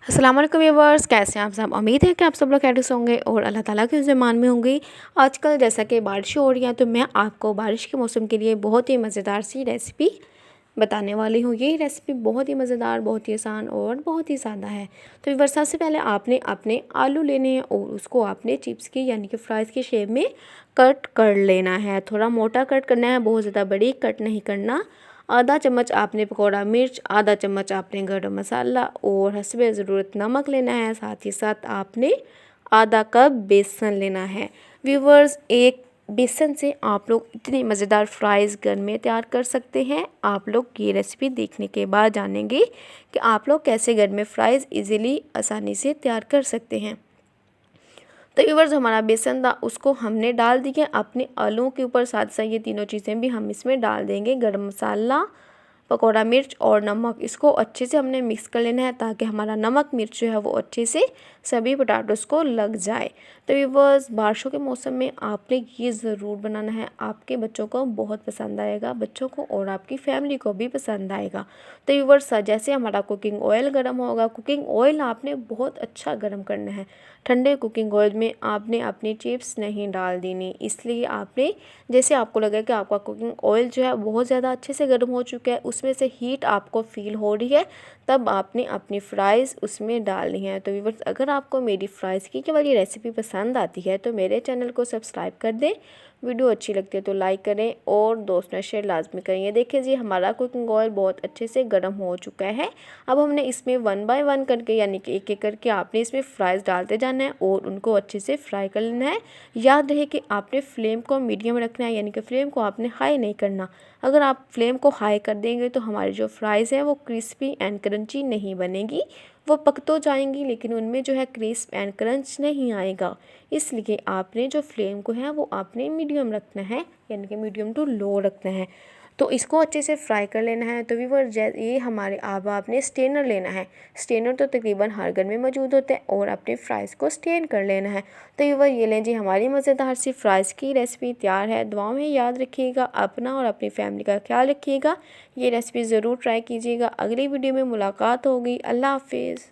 अस्सलाम वालेकुम व्यूअर्स, कैसे हैं आप सब। उम्मीद है कि आप सब लोग खैरियत से होंगे और अल्लाह ताला के ज़मान में होंगे। आजकल जैसा कि बारिश हो रही है तो मैं आपको बारिश के मौसम के लिए बहुत ही मज़ेदार सी रेसिपी बताने वाली हूँ। ये रेसिपी बहुत ही मज़ेदार, बहुत ही आसान और बहुत ही सादा है। तो व्यूअर्स, सबसे पहले आपने अपने आलू लेने हैं और उसको आपने चिप्स की यानी कि फ्राइज़ की शेप में कट कर लेना है। थोड़ा मोटा कट करना है, बहुत ज़्यादा बड़ी कट नहीं करना। आधा चम्मच आपने पकौड़ा मिर्च, आधा चम्मच आपने गरम मसाला और हस्बे ज़रूरत नमक लेना है। साथ ही साथ आपने आधा कप बेसन लेना है। व्यूवर्स, एक बेसन से आप लोग इतनी मज़ेदार फ्राइज़ घर में तैयार कर सकते हैं। आप लोग ये रेसिपी देखने के बाद जानेंगे कि आप लोग कैसे घर में फ्राइज़ इजीली आसानी से तैयार कर सकते हैं। तो व्यूअर्स, हमारा बेसन था उसको हमने डाल दिया अपने आलूओं के ऊपर। साथ साथ ये तीनों चीज़ें भी हम इसमें डाल देंगे, गरम मसाला, पकौड़ा मिर्च और नमक। इसको अच्छे से हमने मिक्स कर लेना है ताकि हमारा नमक मिर्च जो है वो अच्छे से सभी पोटैटोज़ को लग जाए। तो व्यूअर्स, बारिशों के मौसम में आपने ये ज़रूर बनाना है, आपके बच्चों को बहुत पसंद आएगा, बच्चों को और आपकी फैमिली को भी पसंद आएगा। तो व्यूअर्स, जैसे हमारा कुकिंग ऑयल गर्म होगा, कुकिंग ऑयल आपने बहुत अच्छा गर्म करना है। ठंडे कुकिंग ऑयल में आपने अपनी चिप्स नहीं डाल देनी, इसलिए आपने जैसे आपको लगे कि आपका कुकिंग ऑयल जो है बहुत ज़्यादा अच्छे से गर्म हो चुका है, उसमें से हीट आपको फील हो रही है, तब आपने अपनी फ्राइज़ उसमें डालनी है। तो व्यूअर्स, अगर आपको मेरी फ्राइज़ की वाली रेसिपी पसंद आती है तो मेरे चैनल को सब्सक्राइब कर दें। वीडियो अच्छी लगती है तो लाइक करें और दोस्तों शेयर लाजमी करें। ये देखिए जी, हमारा कुकिंग ऑयल बहुत अच्छे से गर्म हो चुका है। अब हमने इसमें 1 बाय 1 करके यानी कि एक एक करके आपने इसमें फ्राइज़ डालते जाना है और उनको अच्छे से फ्राई कर लेना है। याद रहे कि आपने फ्लेम को मीडियम रखना है, यानी कि फ्लेम को आपने हाई नहीं करना। अगर आप फ्लेम को हाई कर देंगे तो हमारी जो फ्राइज़ हैं वो क्रिस्पी एंड क्रंची नहीं बनेगी। वो पक तो जाएंगी लेकिन उनमें जो है क्रिस्प एंड क्रंच नहीं आएगा। इसलिए आपने जो फ्लेम को है वो आपने मीडियम रखना है, यानी कि मीडियम टू लो रखना है। तो इसको अच्छे से फ्राई कर लेना है। तो व्यूअर, ये हमारे अब आपने स्टेनर लेना है। स्टेनर तो तकरीबन हर घर में मौजूद होता है और अपने फ्राइज़ को स्टेन कर लेना है। तो व्यूअर, ये लें जी, हमारी मज़ेदार सी फ्राइज़ की रेसिपी तैयार है। दुआ में याद रखिएगा, अपना और अपनी फैमिली का ख्याल रखिएगा। ये रेसिपी ज़रूर ट्राई कीजिएगा। अगली वीडियो में मुलाकात होगी। अल्लाह हाफिज़।